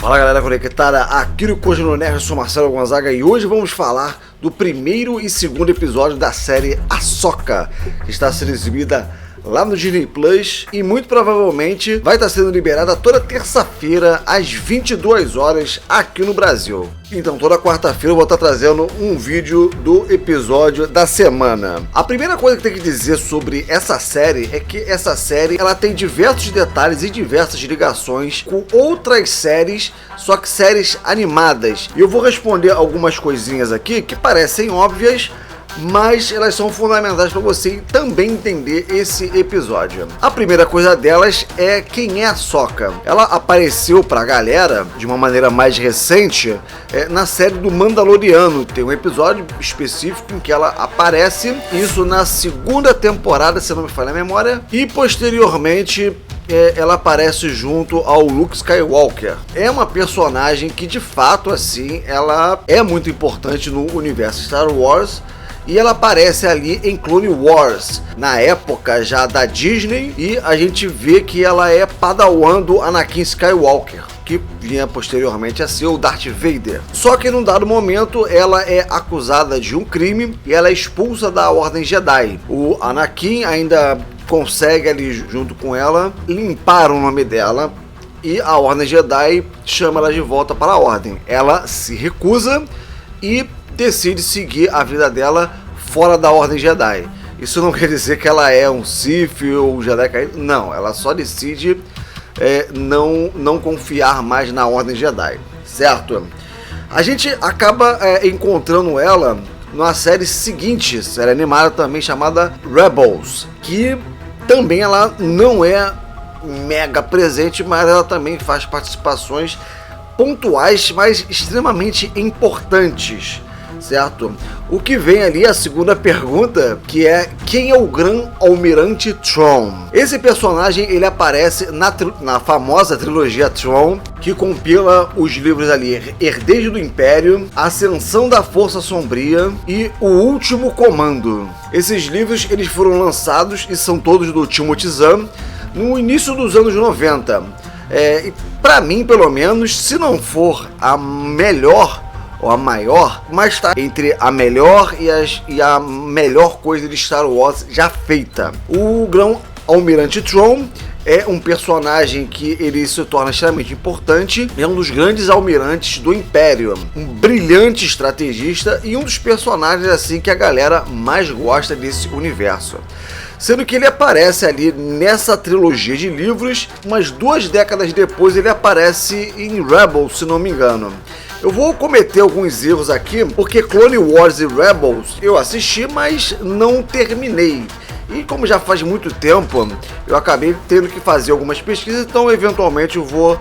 Fala galera conectada, aqui no Cogno Nerd, eu sou Marcelo Gonzaga e hoje vamos falar do primeiro e segundo episódio da série Ahsoka, que está sendo exibida lá no Disney Plus e muito provavelmente vai estar sendo liberada toda terça-feira às 22 horas aqui no Brasil. Então toda quarta-feira eu vou estar trazendo um vídeo do episódio da semana. A primeira coisa que tem que dizer sobre essa série é que essa série ela tem diversos detalhes e diversas ligações com outras séries, só que séries animadas. E eu vou responder algumas coisinhas aqui que parecem óbvias, mas elas são fundamentais para você também entender esse episódio. A primeira coisa delas é quem é a Ahsoka. Ela apareceu pra galera de uma maneira mais recente na série do Mandaloriano. Tem um episódio específico em que ela aparece, isso na segunda temporada, se não me falha a memória, e posteriormente ela aparece junto ao Luke Skywalker. É uma personagem que de fato assim, ela é muito importante no universo Star Wars. E ela aparece ali em Clone Wars, na época já da Disney, e a gente vê que ela é padawan do Anakin Skywalker, que vinha posteriormente a ser o Darth Vader. Só que num dado momento ela é acusada de um crime e ela é expulsa da Ordem Jedi. O Anakin ainda consegue ali junto com ela limpar o nome dela e a Ordem Jedi chama ela de volta para a Ordem. Ela se recusa e decide seguir a vida dela fora da Ordem Jedi. Isso não quer dizer que ela é um Sith ou um Jedi caído, não, ela só decide não confiar mais na Ordem Jedi, certo? A gente acaba encontrando ela numa série seguinte, série animada também chamada Rebels, que também ela não é mega presente, mas ela também faz participações pontuais, mas extremamente importantes, certo? O que vem ali é a segunda pergunta, que é quem é o Gran Almirante Thrawn? Esse personagem ele aparece na famosa trilogia Thrawn, que compila os livros ali Herdeiros do Império, Ascensão da Força Sombria e O Último Comando. Esses livros eles foram lançados e são todos do Timothy Zahn no início dos anos 90. Para mim, pelo menos, se não for a melhor ou a maior, mas está entre a melhor e a melhor coisa de Star Wars já feita. O Grão Almirante Thrawn é um personagem que ele se torna extremamente importante, é um dos grandes almirantes do Império, um brilhante estrategista e um dos personagens assim que a galera mais gosta desse universo. Sendo que ele aparece ali nessa trilogia de livros, umas 2 décadas depois ele aparece em Rebels, se não me engano. Eu vou cometer alguns erros aqui, porque Clone Wars e Rebels eu assisti, mas não terminei. E como já faz muito tempo, eu acabei tendo que fazer algumas pesquisas, então eventualmente eu vou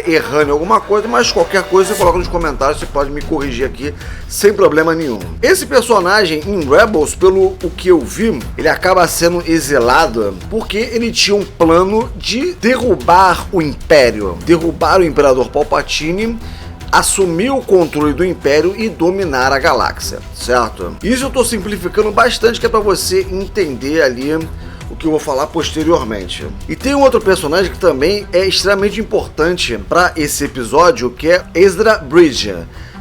errando em alguma coisa, mas qualquer coisa você coloca nos comentários, você pode me corrigir aqui sem problema nenhum. Esse personagem em Rebels, pelo o que eu vi, ele acaba sendo exilado porque ele tinha um plano de derrubar o Império, derrubar o Imperador Palpatine, assumir o controle do Império e dominar a galáxia, certo? Isso eu estou simplificando bastante, que é para você entender ali o que eu vou falar posteriormente. E tem um outro personagem que também é extremamente importante para esse episódio, que é Ezra Bridger,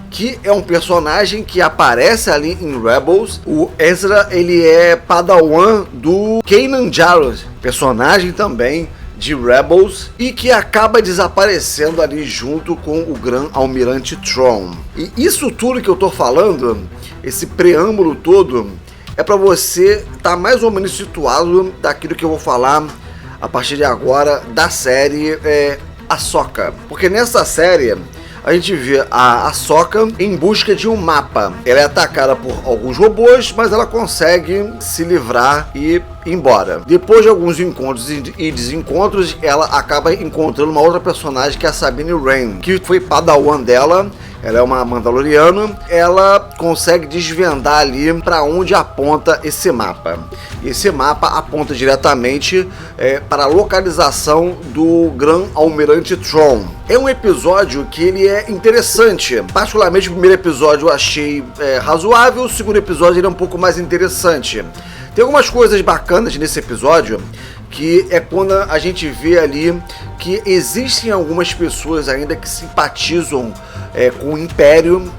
que é um personagem que aparece ali em Rebels. O Ezra, ele é padawan do Kanan Jarrus, personagem também de Rebels, e que acaba desaparecendo ali junto com o Gran Almirante Thrawn. E isso tudo que eu tô falando, esse preâmbulo todo, é para você estar mais ou menos situado daquilo que eu vou falar a partir de agora da série Ahsoka. Porque nessa série a gente vê a Ahsoka em busca de um mapa. Ela é atacada por alguns robôs, mas ela consegue se livrar e ir embora. Depois de alguns encontros e desencontros, ela acaba encontrando uma outra personagem, que é a Sabine Wren, que foi padawan dela. Ela é uma Mandaloriana. Ela consegue desvendar ali para onde aponta esse mapa. Esse mapa aponta diretamente para a localização do Gran Almirante Thrawn. É um episódio que ele é interessante. Particularmente o primeiro episódio eu achei razoável. O segundo episódio ele é um pouco mais interessante. Tem algumas coisas bacanas nesse episódio, que é quando a gente vê ali que existem algumas pessoas ainda que simpatizam com o Império.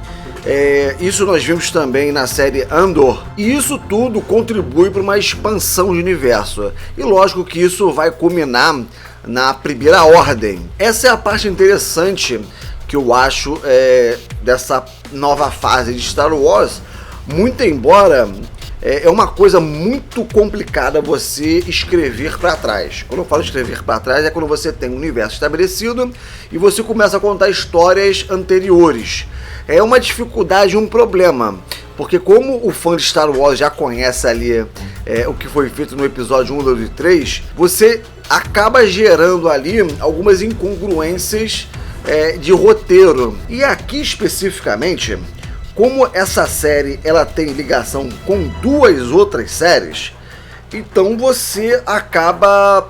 Isso nós vimos também na série Andor, e isso tudo contribui para uma expansão de universo. E lógico que isso vai culminar na Primeira Ordem. Essa é a parte interessante que eu acho dessa nova fase de Star Wars, muito embora é uma coisa muito complicada você escrever para trás. Quando eu falo escrever para trás é quando você tem um universo estabelecido e você começa a contar histórias anteriores. É uma dificuldade, um problema, porque como o fã de Star Wars já conhece ali o que foi feito no episódio 1, 2 e 3, você acaba gerando ali algumas incongruências de roteiro. E aqui especificamente, como essa série ela tem ligação com duas outras séries, então você acaba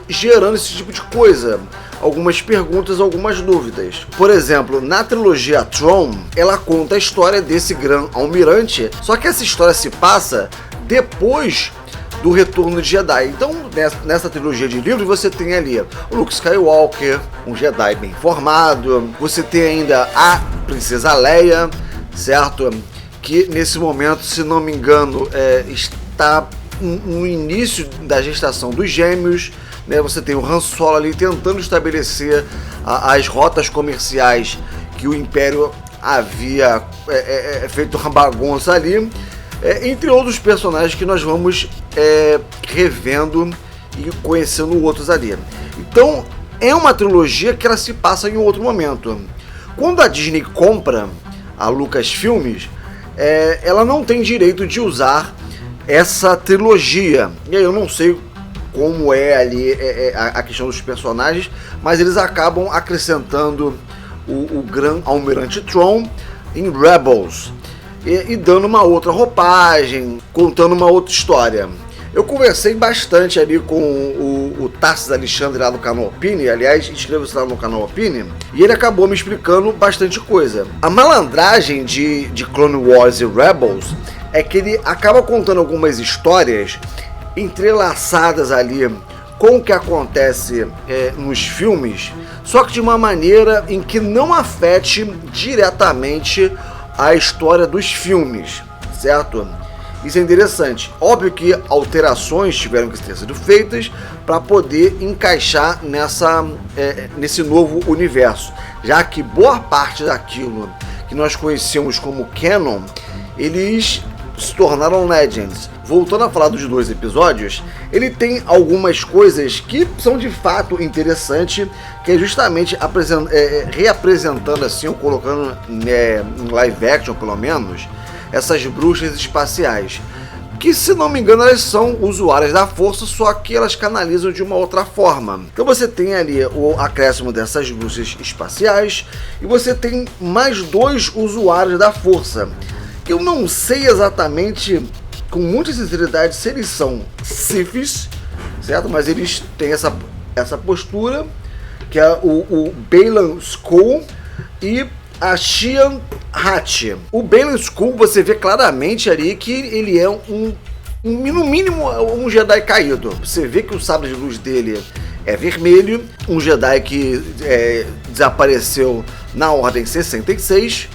gerando esse tipo de coisa. Algumas perguntas, algumas dúvidas. Por exemplo, na trilogia Tron, ela conta a história desse Gran Almirante, só que essa história se passa depois do Retorno de Jedi. Então, nessa trilogia de livros, você tem ali o Luke Skywalker, um Jedi bem formado, você tem ainda a Princesa Leia, certo? Que nesse momento, se não me engano, está no início da gestação dos gêmeos, né? Você tem o Han Solo ali tentando estabelecer as rotas comerciais que o Império havia feito uma bagunça ali, entre outros personagens que nós vamos revendo e conhecendo outros ali. Então, é uma trilogia que ela se passa em outro momento. Quando a Disney compra a Lucasfilmes, ela não tem direito de usar essa trilogia. E aí eu não sei como ali a questão dos personagens, mas eles acabam acrescentando o Gran Almirante Tron em Rebels e dando uma outra roupagem, contando uma outra história. Eu conversei bastante ali com o Tarsis Alexandre lá no canal Opini, aliás, inscreva-se lá no canal Opini, e ele acabou me explicando bastante coisa. A malandragem de Clone Wars e Rebels é que ele acaba contando algumas histórias entrelaçadas ali com o que acontece nos filmes, só que de uma maneira em que não afete diretamente a história dos filmes, certo? Isso é interessante. Óbvio que alterações tiveram que ter sido feitas para poder encaixar nesse novo universo, já que boa parte daquilo que nós conhecemos como canon, eles se tornaram Legends. Voltando a falar dos dois episódios, ele tem algumas coisas que são de fato interessantes, que é justamente reapresentando assim, ou colocando em live action pelo menos, essas bruxas espaciais, que se não me engano elas são usuárias da força, só que elas canalizam de uma outra forma. Então você tem ali o acréscimo dessas bruxas espaciais, e você tem mais dois usuários da força. Eu não sei exatamente, com muita sinceridade, se eles são Siths, certo? Mas eles têm essa postura, que é o Baylan Skoll e a Xian Hatch. O Baylan Skoll, você vê claramente ali que ele é no mínimo um Jedi caído. Você vê que o sabre de luz dele é vermelho, um Jedi que desapareceu na Ordem 66.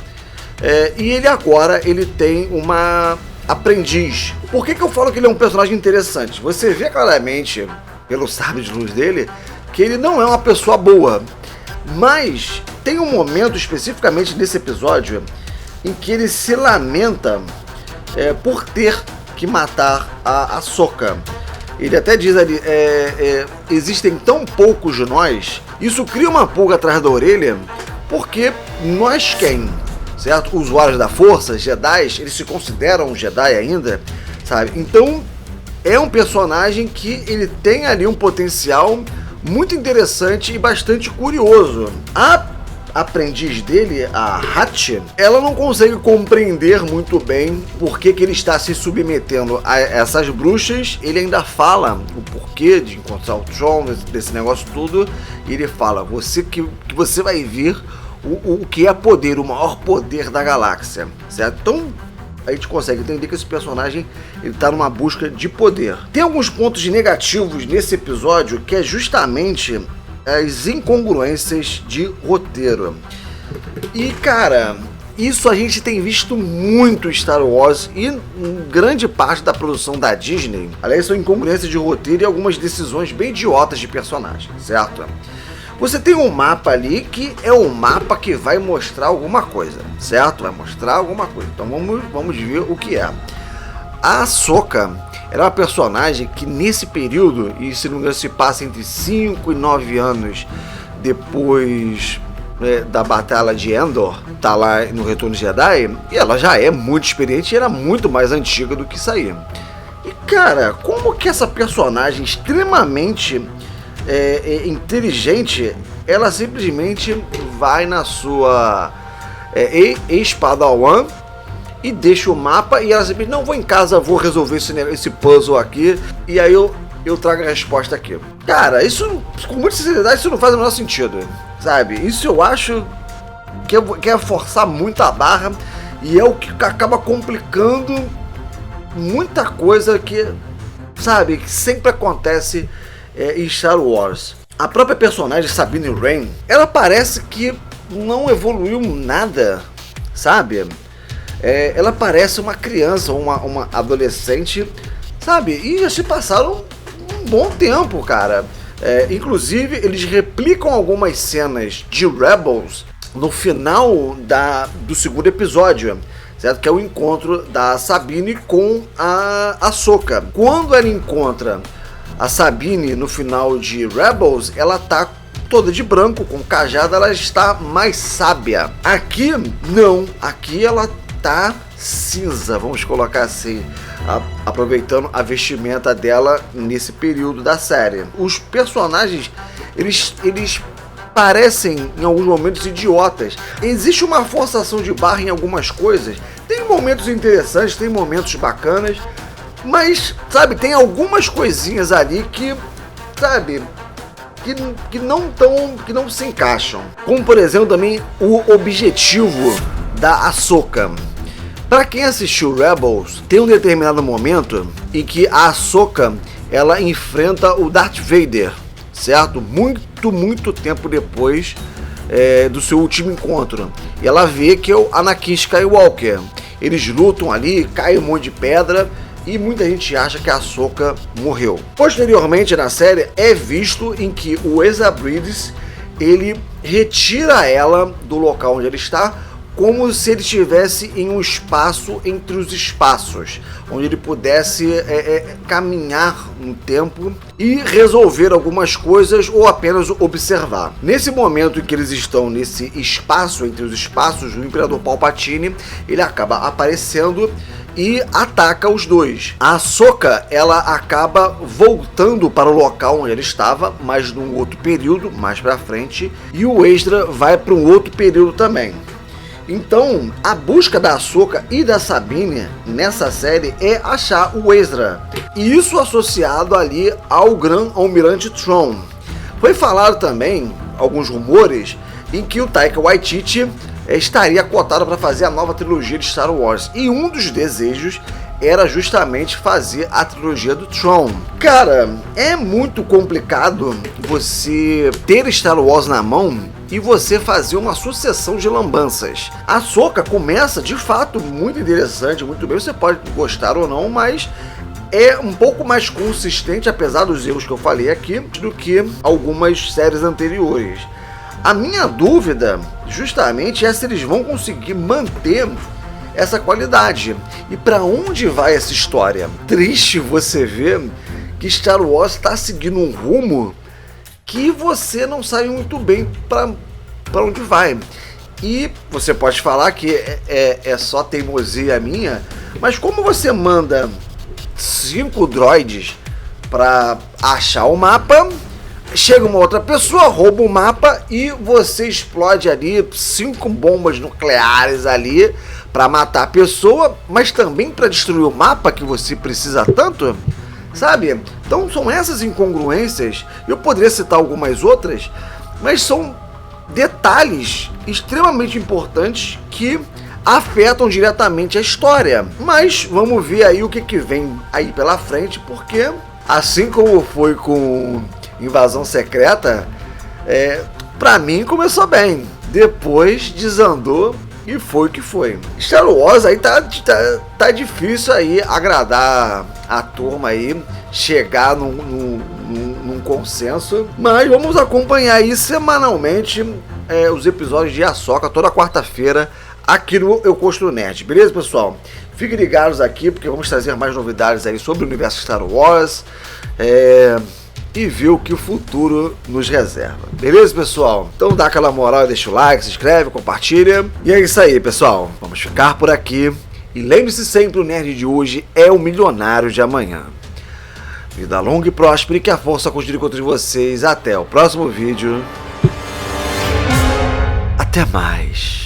E ele agora tem uma aprendiz. Por que eu falo que ele é um personagem interessante? Você vê claramente, pelo sabre de luz dele, que ele não é uma pessoa boa. Mas tem um momento, especificamente nesse episódio, em que ele se lamenta por ter que matar a Ahsoka. Ele até diz ali, existem tão poucos de nós, isso cria uma pulga atrás da orelha, porque nós quem? Certo? Usuários da força, Jedi, eles se consideram Jedi ainda, sabe? Então, é um personagem que ele tem ali um potencial muito interessante e bastante curioso. A aprendiz dele, a Hatch, ela não consegue compreender muito bem por que ele está se submetendo a essas bruxas. Ele ainda fala o porquê de encontrar o Tron, desse negócio tudo, e ele fala, que você vai ver o que é poder, o maior poder da galáxia, certo? Então, a gente consegue entender que esse personagem ele tá numa busca de poder. Tem alguns pontos negativos nesse episódio que é justamente as incongruências de roteiro. E cara, isso a gente tem visto muito em Star Wars e em grande parte da produção da Disney. Aliás, são incongruências de roteiro e algumas decisões bem idiotas de personagem, certo? Você tem um mapa ali que é um mapa que vai mostrar alguma coisa, certo? Vai mostrar alguma coisa. Então vamos ver o que é. A Ahsoka era uma personagem que nesse período, e se não me engano se passa entre 5 e 9 anos depois da batalha de Endor, tá lá no Retorno de Jedi, e ela já é muito experiente e era muito mais antiga do que isso aí. E cara, como que essa personagem extremamente inteligente, ela simplesmente vai na sua ex-Padawan e deixa o mapa e ela simplesmente, não, vou em casa, vou resolver esse puzzle aqui e aí eu trago a resposta aqui. Cara, isso, com muita sinceridade, isso não faz o menor sentido, sabe? Isso eu acho que é forçar muito a barra e é o que acaba complicando muita coisa que, sabe, que sempre acontece em Star Wars. A própria personagem Sabine Wren, ela parece que não evoluiu nada, sabe? Ela parece uma criança, uma adolescente, sabe? E já se passaram um bom tempo, cara. Inclusive, eles replicam algumas cenas de Rebels no final do segundo episódio, certo? Que é o encontro da Sabine com a Ahsoka. Quando ela encontra a Sabine no final de Rebels, ela tá toda de branco, com cajado, ela está mais sábia. Aqui, não. Aqui ela tá cinza, vamos colocar assim, aproveitando a vestimenta dela nesse período da série. Os personagens, eles parecem em alguns momentos idiotas. Existe uma forçação de barra em algumas coisas. Tem momentos interessantes, tem momentos bacanas, mas, sabe, tem algumas coisinhas ali que, sabe, que não se encaixam. Como, por exemplo, também o objetivo da Ahsoka. Pra quem assistiu Rebels, tem um determinado momento em que a Ahsoka, ela enfrenta o Darth Vader, certo? Muito tempo depois do seu último encontro. E ela vê que é o Anakin Skywalker. Eles lutam ali, cai um monte de pedra e muita gente acha que a Ahsoka morreu. Posteriormente na série é visto em que o Ezra Bridges, ele retira ela do local onde ele está, como se ele estivesse em um espaço entre os espaços, onde ele pudesse caminhar no tempo e resolver algumas coisas ou apenas observar. Nesse momento em que eles estão nesse espaço entre os espaços, o Imperador Palpatine, ele acaba aparecendo e ataca os dois. A Ahsoka, ela acaba voltando para o local onde ela estava, mas num outro período, mais pra frente, e o Ezra vai para um outro período também. Então, a busca da Ahsoka e da Sabine nessa série é achar o Ezra. E isso associado ali ao Grã-Almirante Thrawn. Foi falado também, alguns rumores, em que o Taika Waititi estaria cotado para fazer a nova trilogia de Star Wars. E um dos desejos era justamente fazer a trilogia do Thrawn. Cara, é muito complicado você ter Star Wars na mão e você fazer uma sucessão de lambanças. A Ahsoka começa, de fato, muito interessante, muito bem. Você pode gostar ou não, mas é um pouco mais consistente, apesar dos erros que eu falei aqui, do que algumas séries anteriores. A minha dúvida, justamente, é se eles vão conseguir manter essa qualidade. E para onde vai essa história? Triste você ver que Star Wars está seguindo um rumo que você não sabe muito bem para onde vai. E você pode falar que é só teimosia minha, mas como você manda 5 droids para achar o mapa, chega uma outra pessoa, rouba o mapa e você explode ali 5 bombas nucleares ali para matar a pessoa, mas também para destruir o mapa que você precisa tanto, sabe? Então são essas incongruências. Eu poderia citar algumas outras, mas são detalhes extremamente importantes que afetam diretamente a história. Mas vamos ver aí o que vem aí pela frente, porque assim como foi com Invasão Secreta, pra mim começou bem, depois desandou e foi o que foi. Star Wars aí tá difícil aí agradar a turma aí, chegar num consenso, mas vamos acompanhar aí semanalmente os episódios de Ahsoka toda quarta-feira aqui no Eu Construo Nerd, beleza, pessoal? Fiquem ligados aqui porque vamos trazer mais novidades aí sobre o universo Star Wars e ver o que o futuro nos reserva, beleza, pessoal? Então dá aquela moral, deixa o like, se inscreve, compartilha, e é isso aí, pessoal, vamos ficar por aqui, e lembre-se sempre, o nerd de hoje é o milionário de amanhã. Vida longa e próspera e que a força continue com todos vocês. Até o próximo vídeo. Até mais.